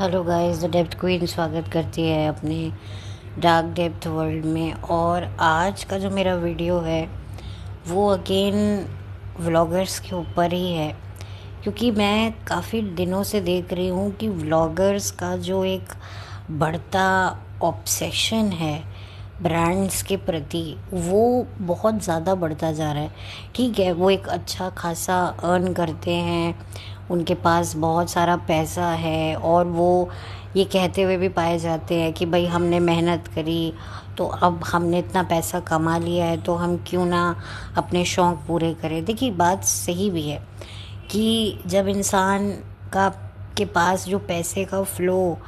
Hello guys, the depth queen स्वागत करती है अपने डार्क डेप्थ वर्ल्ड में। और आज का जो मेरा वीडियो है वो अगेन व्लॉगर्स के ऊपर ही है, क्योंकि मैं काफ़ी दिनों से देख रही हूँ कि व्लॉगर्स का जो एक बढ़ता ऑब्सेशन है ब्रांड्स के प्रति, वो बहुत ज़्यादा बढ़ता जा रहा है। ठीक है, वो एक अच्छा खासा अर्न करते हैं, उनके पास बहुत सारा पैसा है और वो ये कहते हुए भी पाए जाते हैं कि भाई हमने मेहनत करी तो अब हमने इतना पैसा कमा लिया है तो हम क्यों ना अपने शौक़ पूरे करें। देखिए, बात सही भी है कि जब इंसान का के पास जो पैसे का फ़्लो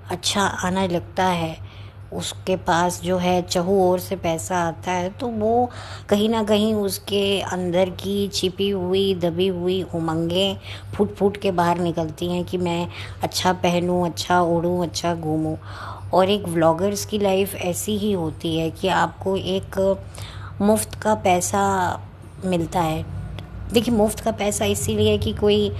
अच्छा आना लगता है, उसके पास जो है चहु ओर से पैसा आता है, तो वो कहीं ना कहीं उसके अंदर की छिपी हुई दबी हुई उमंगें फूट फूट के बाहर निकलती हैं कि मैं अच्छा पहनूं, अच्छा ओढ़ूं, अच्छा घूमूं। और एक व्लॉगर्स की लाइफ ऐसी ही होती है कि आपको एक मुफ्त का पैसा मिलता है। देखिए, मुफ्त का पैसा इसीलिए कि कोई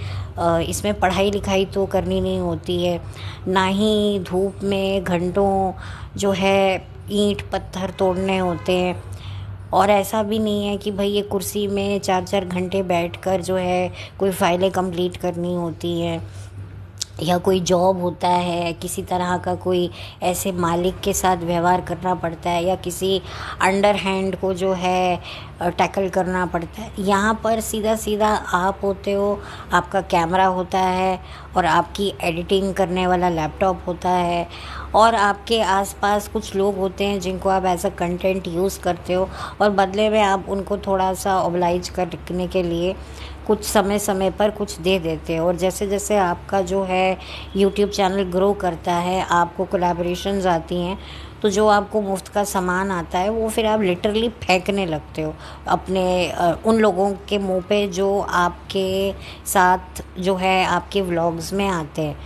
इसमें पढ़ाई लिखाई तो करनी नहीं होती है, ना ही धूप में घंटों जो है ईंट पत्थर तोड़ने होते हैं। और ऐसा भी नहीं है कि भाई ये कुर्सी में 4-4 घंटे बैठकर जो है कोई फाइलें कंप्लीट करनी होती हैं, या कोई जॉब होता है, किसी तरह का कोई ऐसे मालिक के साथ व्यवहार करना पड़ता है, या किसी अंडर हैंड को जो है टैकल करना पड़ता है। यहाँ पर सीधा सीधा आप होते हो, आपका कैमरा होता है और आपकी एडिटिंग करने वाला लैपटॉप होता है, और आपके आसपास कुछ लोग होते हैं जिनको आप एज अ कंटेंट यूज़ करते हो, और बदले में आप उनको थोड़ा सा ओबलाइज करने के लिए कुछ समय समय पर कुछ दे देते हो। और जैसे जैसे आपका जो है यूट्यूब चैनल ग्रो करता है, आपको कोलैबोरेशंस आती हैं, तो जो आपको मुफ्त का सामान आता है वो फिर आप लिटरली फेंकने लगते हो अपने उन लोगों के मुंह पे जो आपके साथ जो है आपके व्लॉग्स में आते हैं।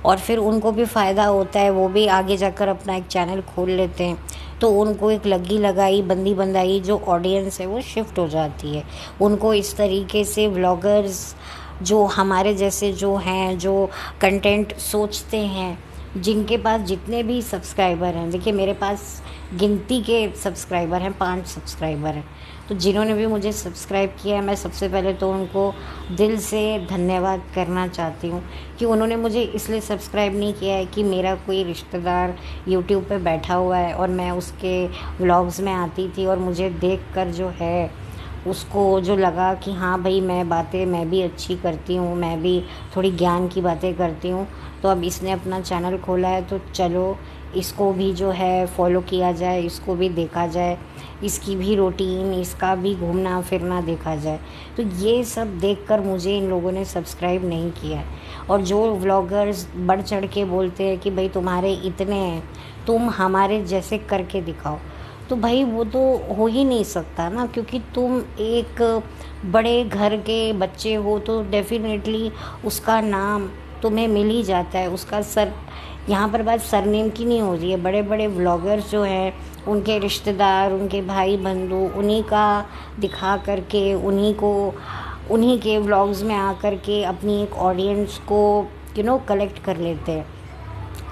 और फिर उनको भी फ़ायदा होता है, वो भी आगे जाकर अपना एक चैनल खोल लेते हैं, तो उनको एक लगी लगाई बंदी बंदाई जो ऑडियंस है वो शिफ्ट हो जाती है। उनको इस तरीके से व्लॉगर्स जो हमारे जैसे जो हैं, जो कंटेंट सोचते हैं, जिनके पास जितने भी सब्सक्राइबर हैं, देखिए मेरे पास गिनती के सब्सक्राइबर हैं, 5 सब्सक्राइबर हैं। तो जिन्होंने भी मुझे सब्सक्राइब किया है, मैं सबसे पहले तो उनको दिल से धन्यवाद करना चाहती हूँ कि उन्होंने मुझे इसलिए सब्सक्राइब नहीं किया है कि मेरा कोई रिश्तेदार यूट्यूब पे बैठा हुआ है और मैं उसके व्लॉग्स में आती थी और मुझे देखकर जो है उसको जो लगा कि हाँ भाई मैं भी अच्छी करती हूँ, मैं भी थोड़ी ज्ञान की बातें करती हूँ, तो अब इसने अपना चैनल खोला है तो चलो इसको भी जो है फॉलो किया जाए, इसको भी देखा जाए, इसकी भी रूटीन, इसका भी घूमना फिरना देखा जाए। तो ये सब देखकर मुझे इन लोगों ने सब्सक्राइब नहीं किया है। और जो व्लॉगर्स बढ़ चढ़ के बोलते हैं कि भाई तुम्हारे इतने हैं, तुम हमारे जैसे करके दिखाओ, तो भाई वो तो हो ही नहीं सकता ना, क्योंकि तुम एक बड़े घर के बच्चे हो तो डेफिनेटली उसका नाम तुम्हें मिल ही जाता है। उसका सर, यहाँ पर बात सरनेम की नहीं हो रही है। बड़े बड़े व्लॉगर्स जो हैं, उनके रिश्तेदार, उनके भाई बंधु, उन्हीं का दिखा करके, उन्हीं के व्लॉग्स में आकर के अपनी एक ऑडियंस को कलेक्ट कर लेते हैं।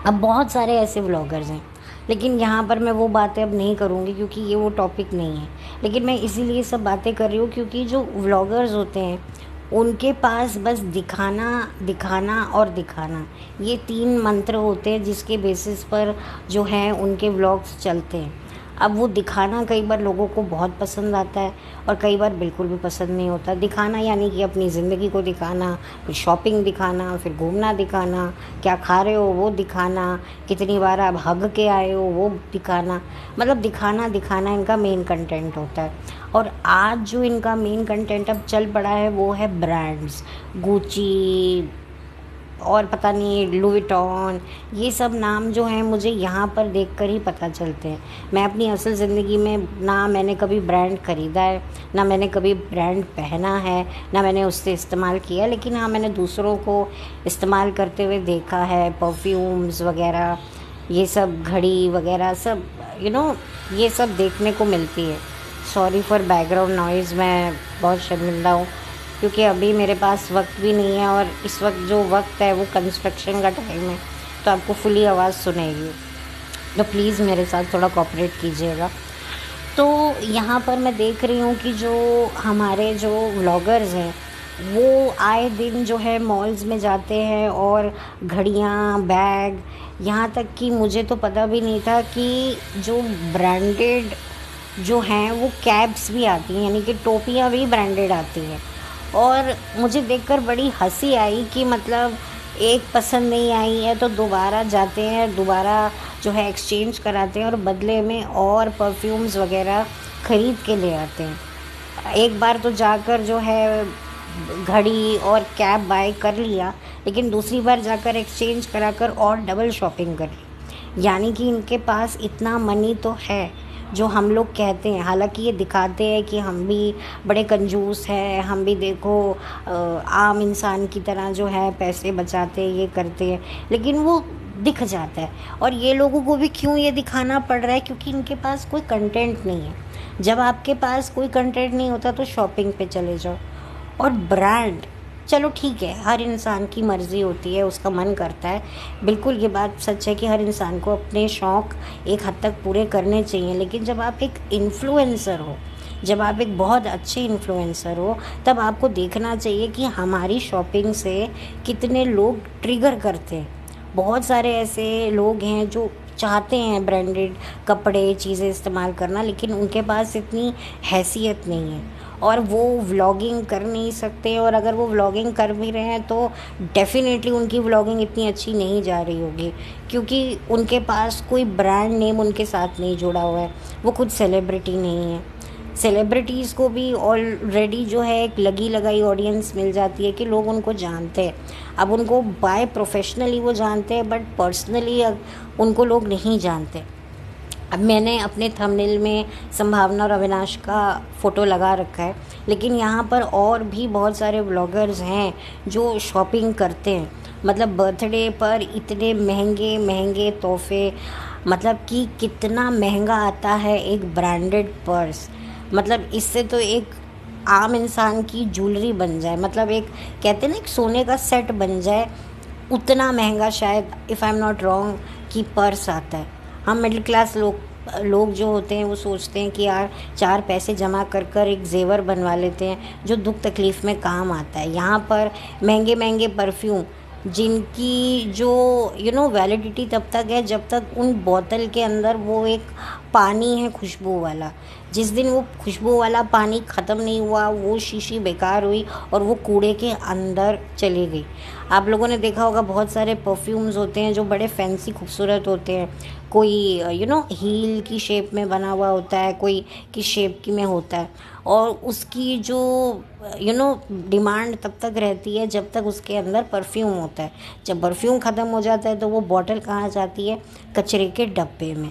अब बहुत सारे ऐसे व्लॉगर्स हैं, लेकिन यहाँ पर मैं वो बातें अब नहीं करूँगी क्योंकि ये वो टॉपिक नहीं है। लेकिन मैं इसीलिए सब बातें कर रही हूँ क्योंकि जो व्लॉगर्स होते हैं उनके पास बस दिखाना दिखाना और दिखाना, ये 3 मंत्र होते हैं जिसके बेसिस पर जो है उनके व्लॉग्स चलते हैं। अब वो दिखाना कई बार लोगों को बहुत पसंद आता है और कई बार बिल्कुल भी पसंद नहीं होता। दिखाना यानी कि अपनी ज़िंदगी को दिखाना, फिर शॉपिंग दिखाना, फिर घूमना दिखाना, क्या खा रहे हो वो दिखाना, कितनी बार आप हग के आए हो वो दिखाना, मतलब दिखाना दिखाना इनका मेन कंटेंट होता है। और आज जो इनका मेन कंटेंट अब चल पड़ा है वो है ब्रांड्स, गुची और पता नहीं लुई विटॉन, ये सब नाम जो हैं मुझे यहाँ पर देखकर ही पता चलते हैं। मैं अपनी असल ज़िंदगी में ना मैंने कभी ब्रांड ख़रीदा है, ना मैंने कभी ब्रांड पहना है, ना मैंने उससे इस्तेमाल किया, लेकिन हाँ मैंने दूसरों को इस्तेमाल करते हुए देखा है। परफ्यूम्स वगैरह, ये सब घड़ी वगैरह सब ये सब देखने को मिलती है। सॉरी फॉर बैकग्राउंड नॉइज़, मैं बहुत शर्मिंदा हूँ क्योंकि अभी मेरे पास वक्त भी नहीं है और इस वक्त जो वक्त है वो कंस्ट्रक्शन का टाइम है। तो आपको फुली आवाज़ सुनेगी, तो प्लीज़ मेरे साथ थोड़ा कोऑपरेट कीजिएगा। तो यहाँ पर मैं देख रही हूँ कि जो हमारे जो व्लॉगर्स हैं वो आए दिन जो है मॉल्स में जाते हैं और घड़ियाँ, बैग, यहाँ तक कि मुझे तो पता भी नहीं था कि जो ब्रांडेड जो हैं वो कैप्स भी आती हैं, यानी कि टोपियाँ भी ब्रांडेड आती हैं। और मुझे देखकर बड़ी हंसी आई कि मतलब एक पसंद नहीं आई है तो दोबारा जाते हैं, दोबारा जो है एक्सचेंज कराते हैं और बदले में और परफ्यूम्स वगैरह ख़रीद के ले आते हैं। एक बार तो जाकर जो है घड़ी और कैप बाय कर लिया, लेकिन दूसरी बार जाकर एक्सचेंज कराकर और डबल शॉपिंग कर ली। यानी कि इनके पास इतना मनी तो है जो हम लोग कहते हैं। हालांकि ये दिखाते हैं कि हम भी बड़े कंजूस हैं, हम भी देखो आम इंसान की तरह जो है पैसे बचाते हैं, ये करते हैं, लेकिन वो दिख जाता है। और ये लोगों को भी क्यों ये दिखाना पड़ रहा है? क्योंकि इनके पास कोई कंटेंट नहीं है। जब आपके पास कोई कंटेंट नहीं होता तो शॉपिंग पे चले जाओ। और ब्रांड, चलो ठीक है, हर इंसान की मर्ज़ी होती है, उसका मन करता है। बिल्कुल ये बात सच है कि हर इंसान को अपने शौक़ एक हद तक पूरे करने चाहिए, लेकिन जब आप एक इन्फ्लुएंसर हो, जब आप एक बहुत अच्छे इन्फ्लुएंसर हो, तब आपको देखना चाहिए कि हमारी शॉपिंग से कितने लोग ट्रिगर करते हैं। बहुत सारे ऐसे लोग हैं जो चाहते हैं ब्रांडेड कपड़े, चीज़ें इस्तेमाल करना, लेकिन उनके पास इतनी हैसियत नहीं है और वो व्लॉगिंग कर नहीं सकते। और अगर वो व्लॉगिंग कर भी रहे हैं तो डेफ़िनेटली उनकी व्लॉगिंग इतनी अच्छी नहीं जा रही होगी, क्योंकि उनके पास कोई ब्रांड नेम उनके साथ नहीं जुड़ा हुआ है, वो खुद सेलिब्रिटी नहीं है। सेलिब्रिटीज़ को भी ऑलरेडी जो है एक लगी लगाई ऑडियंस मिल जाती है कि लोग उनको जानते हैं। अब उनको बाय प्रोफेशनली वो जानते हैं, बट पर्सनली उनको लोग नहीं जानते। अब मैंने अपने थंबनेल में संभावना और अविनाश का फ़ोटो लगा रखा है, लेकिन यहाँ पर और भी बहुत सारे ब्लॉगर्स हैं जो शॉपिंग करते हैं। मतलब बर्थडे पर इतने महंगे महंगे तोहफे, मतलब कि कितना महंगा आता है एक ब्रांडेड पर्स। मतलब इससे तो एक आम इंसान की ज्वेलरी बन जाए, मतलब एक कहते हैं ना एक सोने का सेट बन जाए, उतना महंगा शायद, if I am not wrong, कि पर्स आता है। हम मिडिल क्लास लोग जो होते हैं वो सोचते हैं कि यार 4 पैसे जमा कर कर एक जेवर बनवा लेते हैं जो दुख तकलीफ़ में काम आता है। यहाँ पर महंगे महंगे परफ्यूम, जिनकी जो वैलिडिटी तब तक है जब तक उन बोतल के अंदर वो एक पानी है खुशबू वाला। जिस दिन वो खुशबू वाला पानी ख़त्म नहीं हुआ, वो शीशी बेकार हुई और वो कूड़े के अंदर चली गई। आप लोगों ने देखा होगा बहुत सारे परफ्यूम्स होते हैं जो बड़े फैंसी खूबसूरत होते हैं। कोई हील की शेप में बना हुआ होता है, कोई की शेप की में होता है, और उसकी जो डिमांड तब तक रहती है जब तक उसके अंदर परफ्यूम होता है। जब परफ्यूम ख़त्म हो जाता है तो वो बॉटल कहाँ जाती है? कचरे के डब्बे में।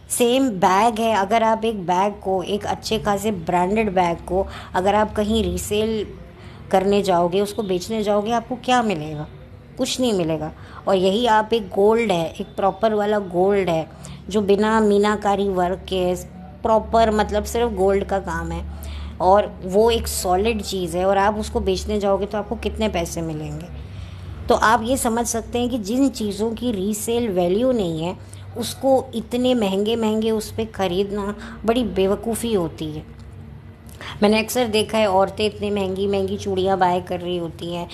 सेम बैग है, अगर आप एक बैग को, एक अच्छे खासे ब्रांडेड बैग को अगर आप कहीं रीसेल करने जाओगे, उसको बेचने जाओगे, आपको क्या मिलेगा? कुछ नहीं मिलेगा। और यही आप एक गोल्ड है, एक प्रॉपर वाला गोल्ड है जो बिना मीनाकारी वर्क के प्रॉपर, मतलब सिर्फ गोल्ड का काम है, और वो एक सॉलिड चीज़ है, और आप उसको बेचने जाओगे तो आपको कितने पैसे मिलेंगे? तो आप ये समझ सकते हैं कि जिन चीज़ों की रीसेल वैल्यू नहीं है उसको इतने महंगे महंगे उस पर ख़रीदना बड़ी बेवकूफ़ी होती है। मैंने अक्सर देखा है औरतें इतनी महंगी महंगी चूड़ियाँ बाय कर रही होती हैं,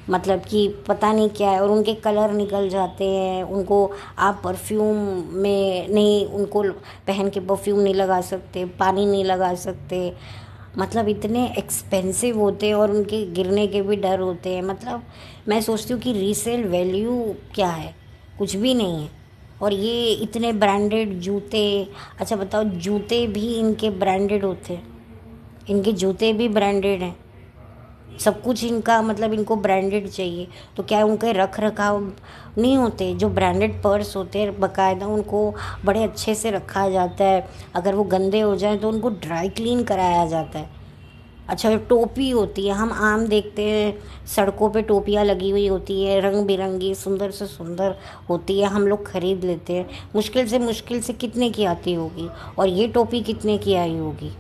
मतलब कि पता नहीं क्या है, और उनके कलर निकल जाते हैं। उनको आप परफ्यूम में नहीं, उनको पहन के परफ्यूम नहीं लगा सकते, पानी नहीं लगा सकते, मतलब इतने एक्सपेंसिव होते हैं और उनके गिरने के भी डर होते हैं। मतलब मैं सोचती हूँ कि रीसेल वैल्यू क्या है? कुछ भी नहीं है। और ये इतने ब्रांडेड जूते, अच्छा बताओ, जूते भी इनके ब्रांडेड होते हैं, इनके जूते भी ब्रांडेड हैं, सब कुछ इनका, मतलब इनको ब्रांडेड चाहिए। तो क्या उनके रख रखाव नहीं होते? जो ब्रांडेड पर्स होते हैं बाकायदा उनको बड़े अच्छे से रखा जाता है, अगर वो गंदे हो जाएं तो उनको ड्राई क्लीन कराया जाता है। अच्छा, टोपी होती है, हम आम देखते हैं सड़कों पे टोपियाँ लगी हुई होती है, रंग बिरंगी सुंदर से सुंदर होती है, हम लोग ख़रीद लेते हैं। मुश्किल से कितने की आती होगी, और ये टोपी कितने की आई होगी?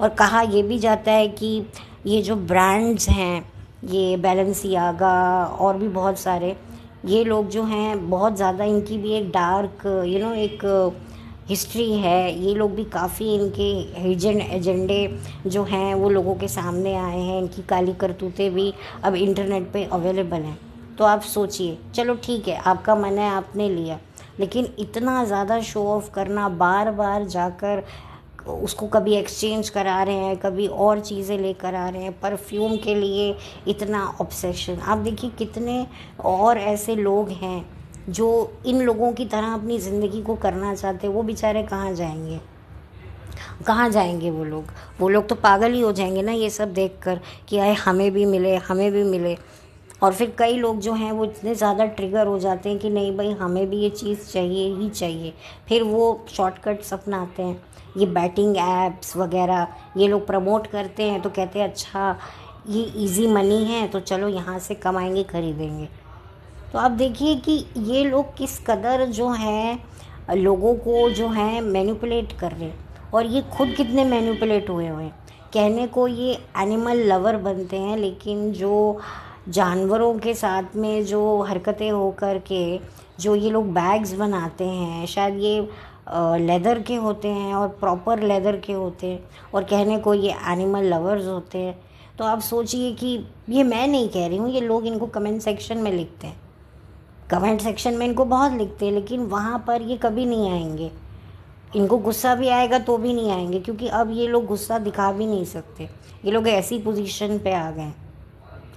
और कहा ये भी जाता है कि ये जो ब्रांड्स हैं, ये बैलेंसियागा और भी बहुत सारे, ये लोग जो हैं बहुत ज़्यादा, इनकी भी एक डार्क एक हिस्ट्री है। ये लोग भी काफ़ी इनके हिडन एजेंडे जो हैं वो लोगों के सामने आए हैं। इनकी काली करतूतें भी अब इंटरनेट पे अवेलेबल हैं। तो आप सोचिए, चलो ठीक है, आपका मन है, आपने लिया, लेकिन इतना ज़्यादा शो ऑफ करना, बार बार जाकर उसको कभी एक्सचेंज करा रहे हैं, कभी और चीज़ें लेकर आ रहे हैं, परफ्यूम के लिए इतना ऑब्सेशन। आप देखिए कितने और ऐसे लोग हैं जो इन लोगों की तरह अपनी ज़िंदगी को करना चाहते हैं। वो बेचारे कहाँ जाएंगे, कहाँ जाएंगे वो लोग तो पागल ही हो जाएंगे ना ये सब देखकर कि आए हमें भी मिले, हमें भी मिले। और फिर कई लोग जो हैं वो इतने ज़्यादा ट्रिगर हो जाते हैं कि नहीं भाई, हमें भी ये चीज़ चाहिए ही चाहिए। फिर वो शॉर्टकट्स अपनाते हैं, ये बैटिंग ऐप्स वगैरह ये लोग प्रमोट करते हैं, तो कहते हैं अच्छा ये इजी मनी है तो चलो यहाँ से कमाएंगे, खरीदेंगे। तो आप देखिए कि ये लोग किस कदर जो है लोगों को जो है मैनिपुलेट कर रहे हैं, और ये खुद कितने मैनिपुलेट हुए हुए हैं। कहने को ये एनिमल लवर बनते हैं, लेकिन जो जानवरों के साथ में जो हरकतें हो कर के जो ये लोग बैग्स बनाते हैं, शायद ये लेदर के होते हैं और प्रॉपर लेदर के होते हैं, और कहने को ये एनिमल लवर्स होते हैं। तो आप सोचिए कि ये मैं नहीं कह रही हूँ, ये लोग इनको कमेंट सेक्शन में लिखते हैं, कमेंट सेक्शन में इनको बहुत लिखते हैं, लेकिन वहाँ पर ये कभी नहीं आएंगे। इनको गुस्सा भी आएगा तो भी नहीं आएंगे, क्योंकि अब ये लोग गुस्सा दिखा भी नहीं सकते। ये लोग ऐसी पोजीशन पे आ गए।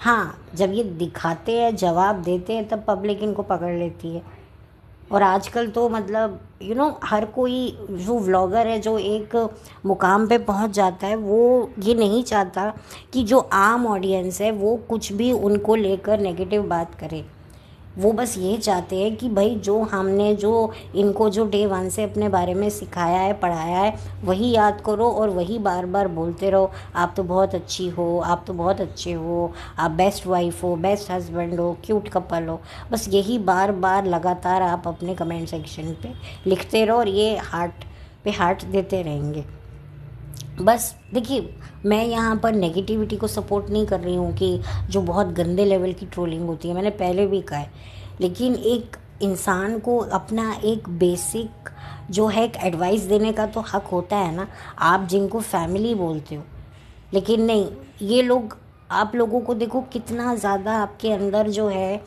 हाँ, जब ये दिखाते हैं, जवाब देते हैं, तब पब्लिक इनको पकड़ लेती है। और आजकल तो मतलब हर कोई जो व्लॉगर है, जो एक मुकाम पे पहुंच जाता है, वो ये नहीं चाहता कि जो आम ऑडियंस है वो कुछ भी उनको लेकर नेगेटिव बात करे। वो बस ये चाहते हैं कि भाई जो हमने जो इनको जो डे वन से अपने बारे में सिखाया है, पढ़ाया है, वही याद करो और वही बार बार बोलते रहो। आप तो बहुत अच्छी हो, आप तो बहुत अच्छे हो, आप बेस्ट वाइफ हो, बेस्ट हस्बैंड हो, क्यूट कपल हो। बस यही बार बार लगातार आप अपने कमेंट सेक्शन पे लिखते रहो, और ये हार्ट पे हार्ट देते रहेंगे। बस देखिए, मैं यहाँ पर नेगेटिविटी को सपोर्ट नहीं कर रही हूँ कि जो बहुत गंदे लेवल की ट्रोलिंग होती है, मैंने पहले भी कहा है, लेकिन एक इंसान को अपना एक बेसिक जो है एक एडवाइस देने का तो हक होता है ना। आप जिनको फैमिली बोलते हो, लेकिन नहीं, ये लोग आप लोगों को देखो कितना ज़्यादा आपके अंदर जो है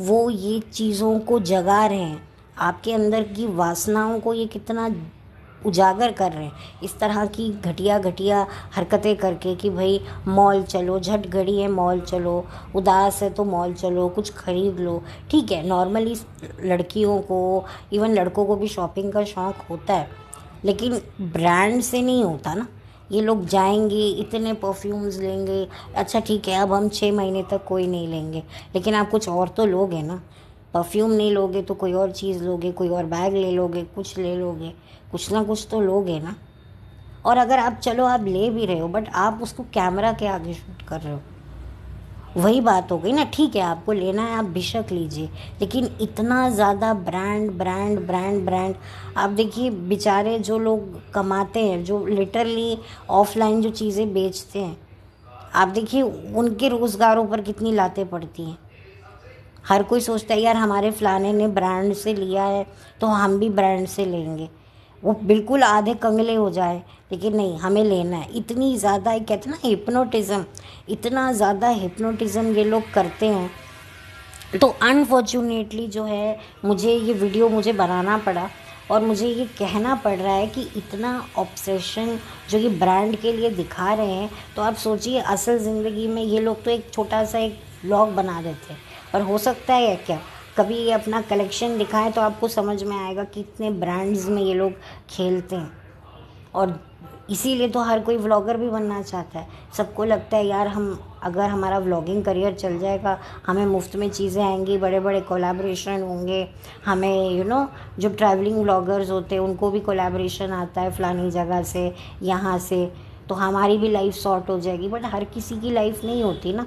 वो ये चीज़ों को जगा रहे हैं, आपके अंदर की वासनाओं को ये कितना उजागर कर रहे हैं इस तरह की घटिया घटिया हरकतें करके कि भाई मॉल चलो, झट घड़ी है मॉल चलो, उदास है तो मॉल चलो, कुछ खरीद लो। ठीक है, नॉर्मली लड़कियों को, इवन लड़कों को भी शॉपिंग का शौक़ होता है, लेकिन ब्रांड से नहीं होता ना। ये लोग जाएंगे, इतने परफ्यूम्स लेंगे, अच्छा ठीक है अब हम 6 महीने तक कोई नहीं लेंगे, लेकिन आप कुछ और तो लोगे ना। परफ्यूम नहीं लोगे तो कोई और चीज़ लोगे, कोई और बैग ले लोगे, कुछ ले लोगे, कुछ ना कुछ तो लोगे ना। और अगर आप चलो आप ले भी रहे हो, बट आप उसको कैमरा के आगे शूट कर रहे हो, वही बात हो गई ना। ठीक है, आपको लेना है आप बेशक लीजिए, लेकिन इतना ज़्यादा ब्रांड ब्रांड ब्रांड ब्रांड। आप देखिए बेचारे जो लोग कमाते हैं, जो लिटरली ऑफलाइन जो चीज़ें बेचते हैं, आप देखिए उनके रोज़गारों पर कितनी लातें पड़ती हैं। हर कोई सोचता है यार हमारे फलाने ने ब्रांड से लिया है तो हम भी ब्रांड से लेंगे, वो बिल्कुल आधे कंगले हो जाए, लेकिन नहीं, हमें लेना है। इतनी ज़्यादा कहते हैं ना हिप्नोटिज़म, इतना ज़्यादा हिप्नोटिज़म ये लोग करते हैं। तो अनफॉर्चुनेटली जो है मुझे ये वीडियो मुझे बनाना पड़ा, और मुझे ये कहना पड़ रहा है कि इतना ऑब्सेशन जो ये ब्रांड के लिए दिखा रहे हैं, तो आप सोचिए असल ज़िंदगी में ये लोग तो एक छोटा सा एक व्लॉग बना देते हैं। और हो सकता है क्या कभी ये अपना कलेक्शन दिखाएं तो आपको समझ में आएगा कि इतने ब्रांड्स में ये लोग खेलते हैं। और इसीलिए तो हर कोई व्लॉगर भी बनना चाहता है। सबको लगता है यार हम अगर हमारा व्लॉगिंग करियर चल जाएगा, हमें मुफ्त में चीज़ें आएंगी, बड़े बड़े कोलैबोरेशन होंगे, हमें जो ट्रैवलिंग व्लॉगर्स होते हैं उनको भी कोलैबोरेशन आता है फ़लानी जगह से, यहाँ से, तो हमारी भी लाइफ सॉर्ट हो जाएगी। बट हर किसी की लाइफ नहीं होती ना,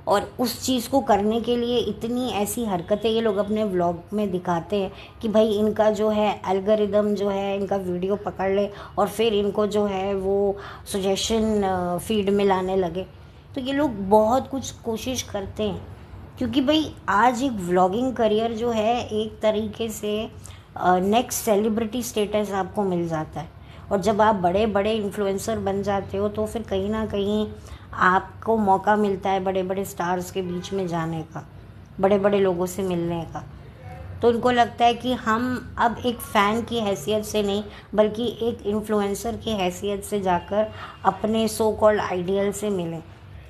और उस चीज़ को करने के लिए इतनी ऐसी हरकतें ये लोग अपने व्लॉग में दिखाते हैं कि भाई इनका जो है एल्गोरिदम जो है इनका वीडियो पकड़ ले, और फिर इनको जो है वो सजेशन फीड में लाने लगे। तो ये लोग बहुत कुछ कोशिश करते हैं क्योंकि भाई आज एक व्लॉगिंग करियर जो है एक तरीके से नेक्स्ट सेलिब्रिटी स्टेटस आपको मिल जाता है। और जब आप बड़े बड़े इन्फ्लुएंसर बन जाते हो तो फिर कहीं ना कहीं आपको मौका मिलता है बड़े बड़े स्टार्स के बीच में जाने का, बड़े बड़े लोगों से मिलने का। तो उनको लगता है कि हम अब एक फ़ैन की हैसियत से नहीं बल्कि एक इन्फ्लुएंसर की हैसियत से जाकर अपने सो कॉल्ड आइडियल से मिलें।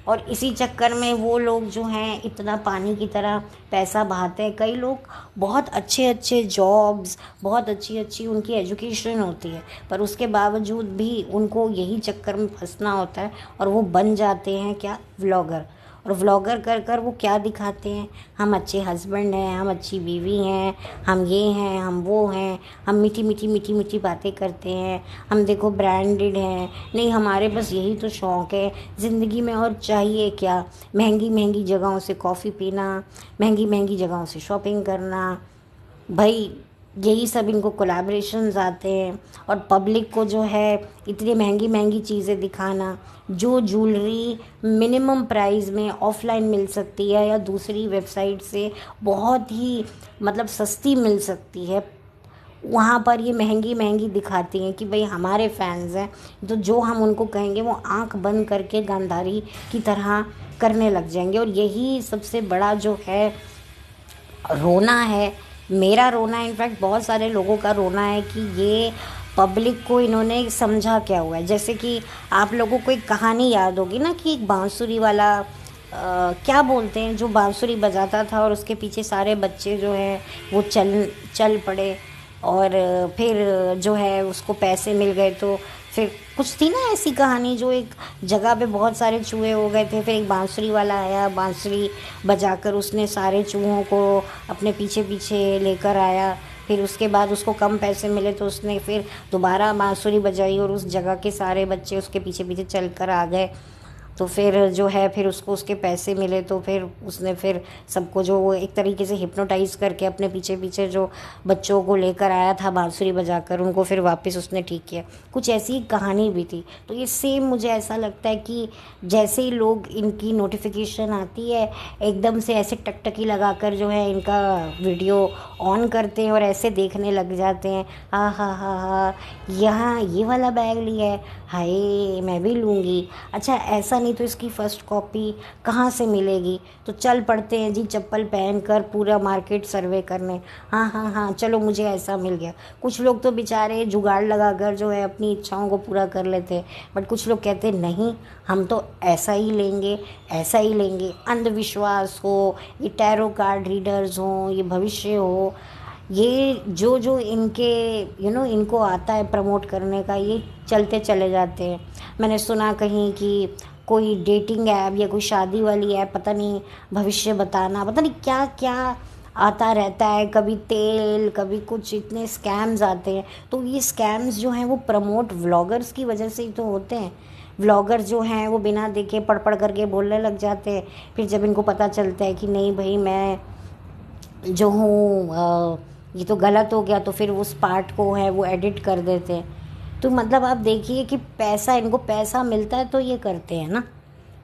और इसी चक्कर में वो लोग जो हैं इतना पानी की तरह पैसा बहाते हैं। कई लोग बहुत अच्छे अच्छे जॉब्स, बहुत अच्छी अच्छी उनकी एजुकेशन होती है, पर उसके बावजूद भी उनको यही चक्कर में फंसना होता है और वो बन जाते हैं क्या, व्लॉगर। और व्लॉगर कर कर वो क्या दिखाते हैं, हम अच्छे हस्बैंड हैं, हम अच्छी बीवी हैं, हम ये हैं, हम वो हैं, हम मीठी मीठी मीठी मीठी बातें करते हैं, हम देखो ब्रांडेड हैं, नहीं हमारे बस यही तो शौक़ है ज़िंदगी में, और चाहिए क्या, महंगी महंगी जगहों से कॉफ़ी पीना, महंगी महंगी जगहों से शॉपिंग करना। भाई यही सब इनको कोलैबोरेशंस आते हैं। और पब्लिक को जो है इतनी महंगी महंगी चीज़ें दिखाना, जो ज्वेलरी मिनिमम प्राइस में ऑफलाइन मिल सकती है या दूसरी वेबसाइट से बहुत ही मतलब सस्ती मिल सकती है, वहाँ पर ये महंगी महंगी दिखाती हैं कि भाई हमारे फैंस हैं। तो जो हम उनको कहेंगे वो आंख बंद करके गांधारी की तरह करने लग जाएंगे। और यही सबसे बड़ा जो है रोना है, मेरा रोना, इनफैक्ट बहुत सारे लोगों का रोना है कि ये पब्लिक को इन्होंने समझा क्या हुआ है। जैसे कि आप लोगों को एक कहानी याद होगी ना कि एक बांसुरी वाला क्या बोलते हैं, जो बांसुरी बजाता था और उसके पीछे सारे बच्चे जो हैं वो चल पड़े और फिर जो है उसको पैसे मिल गए। तो फिर कुछ थी ना ऐसी कहानी, जो एक जगह पे बहुत सारे चूहे हो गए थे, फिर एक बांसुरी वाला आया, बांसुरी बजाकर उसने सारे चूहों को अपने पीछे पीछे लेकर आया। फिर उसके बाद उसको कम पैसे मिले तो उसने फिर दोबारा बांसुरी बजाई और उस जगह के सारे बच्चे उसके पीछे पीछे चल कर आ गए। तो फिर जो है फिर उसको उसके पैसे मिले, तो फिर उसने फिर सबको जो वो एक तरीके से हिप्नोटाइज़ करके अपने पीछे पीछे जो बच्चों को लेकर आया था बांसुरी बजाकर, उनको फिर वापस उसने ठीक किया। कुछ ऐसी कहानी भी थी। तो ये सेम मुझे ऐसा लगता है कि जैसे ही लोग इनकी नोटिफिकेशन आती है एकदम से ऐसे टकटकी लगाकर जो है इनका वीडियो ऑन करते हैं और ऐसे देखने लग जाते हैं, हा, यहाँ ये वाला बैग लिया है, हाय मैं भी लूँगी, अच्छा ऐसा नहीं तो इसकी फ़र्स्ट कॉपी कहाँ से मिलेगी। तो चल पड़ते हैं जी चप्पल पहनकर पूरा मार्केट सर्वे करने, हाँ चलो मुझे ऐसा मिल गया। कुछ लोग तो बेचारे जुगाड़ लगाकर जो है अपनी इच्छाओं को पूरा कर लेते हैं, बट कुछ लोग कहते नहीं हम तो ऐसा ही लेंगे, ऐसा ही लेंगे। अंधविश्वास हो, ये टैरो कार्ड रीडर्स हों, ये भविष्य हो, ये जो इनके इनको आता है प्रमोट करने का, ये चलते चले जाते हैं। मैंने सुना कहीं कि कोई डेटिंग ऐप या कोई शादी वाली ऐप, पता नहीं भविष्य बताना, पता नहीं क्या क्या आता रहता है, कभी तेल कभी कुछ, इतने स्कैम्स आते हैं। तो ये स्कैम्स जो हैं वो प्रमोट व्लॉगर्स की वजह से ही तो होते हैं। व्लॉगर जो हैं वो बिना देखे पढ़ करके बोलने लग जाते हैं। फिर जब इनको पता चलता है कि नहीं भाई मैं जो हूँ ये तो गलत हो गया, तो फिर उस पार्ट को है वो एडिट कर देते हैं। तो मतलब आप देखिए कि पैसा, इनको पैसा मिलता है तो ये करते हैं ना,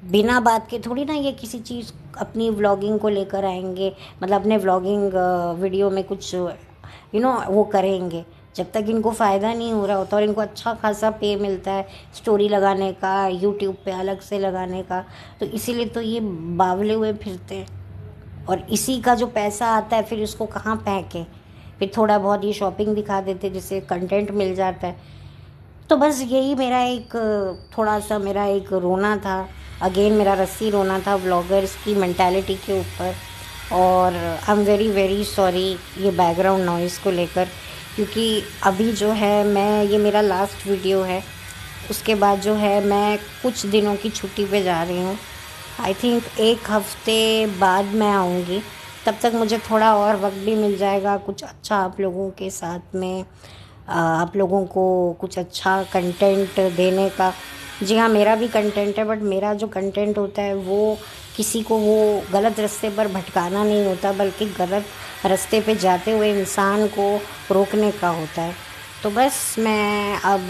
बिना बात के थोड़ी ना ये किसी चीज़ अपनी व्लॉगिंग को लेकर आएंगे, मतलब अपने व्लॉगिंग वीडियो में कुछ वो करेंगे जब तक इनको फ़ायदा नहीं हो रहा होता और इनको अच्छा खासा पे मिलता है स्टोरी लगाने का, यूट्यूब पे अलग से लगाने का। तो इसीलिए तो ये बावले हुए फिरते हैं और इसी का जो पैसा आता है फिर इसको कहाँ फेंके, फिर थोड़ा बहुत ये शॉपिंग दिखा देते जिससे कंटेंट मिल जाता है। तो बस यही मेरा एक थोड़ा सा मेरा एक रोना था, अगेन मेरा रस्सी रोना था व्लॉगर्स की मेंटालिटी के ऊपर। और I am very very sorry ये बैकग्राउंड नॉइज़ को लेकर, क्योंकि अभी जो है मैं, ये मेरा लास्ट वीडियो है, उसके बाद जो है मैं कुछ दिनों की छुट्टी पे जा रही हूँ। आई थिंक 1 हफ्ते बाद मैं आऊँगी, तब तक मुझे थोड़ा और वक्त भी मिल जाएगा कुछ अच्छा आप लोगों के साथ में, आप लोगों को कुछ अच्छा कंटेंट देने का। जी हाँ, मेरा भी कंटेंट है, बट मेरा जो कंटेंट होता है वो किसी को वो गलत रास्ते पर भटकाना नहीं होता, बल्कि गलत रास्ते पे जाते हुए इंसान को रोकने का होता है। तो बस मैं अब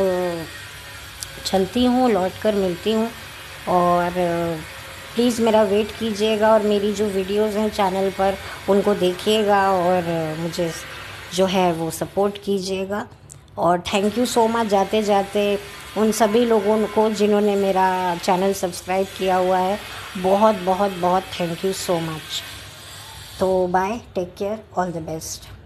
चलती हूँ, लौट कर मिलती हूँ। और प्लीज़ मेरा वेट कीजिएगा और मेरी जो वीडियोस हैं चैनल पर उनको देखिएगा और मुझे जो है वो सपोर्ट कीजिएगा। और थैंक यू सो मच जाते जाते उन सभी लोगों को जिन्होंने मेरा चैनल सब्सक्राइब किया हुआ है। बहुत बहुत बहुत थैंक यू सो मच। तो bye, take care, all the best.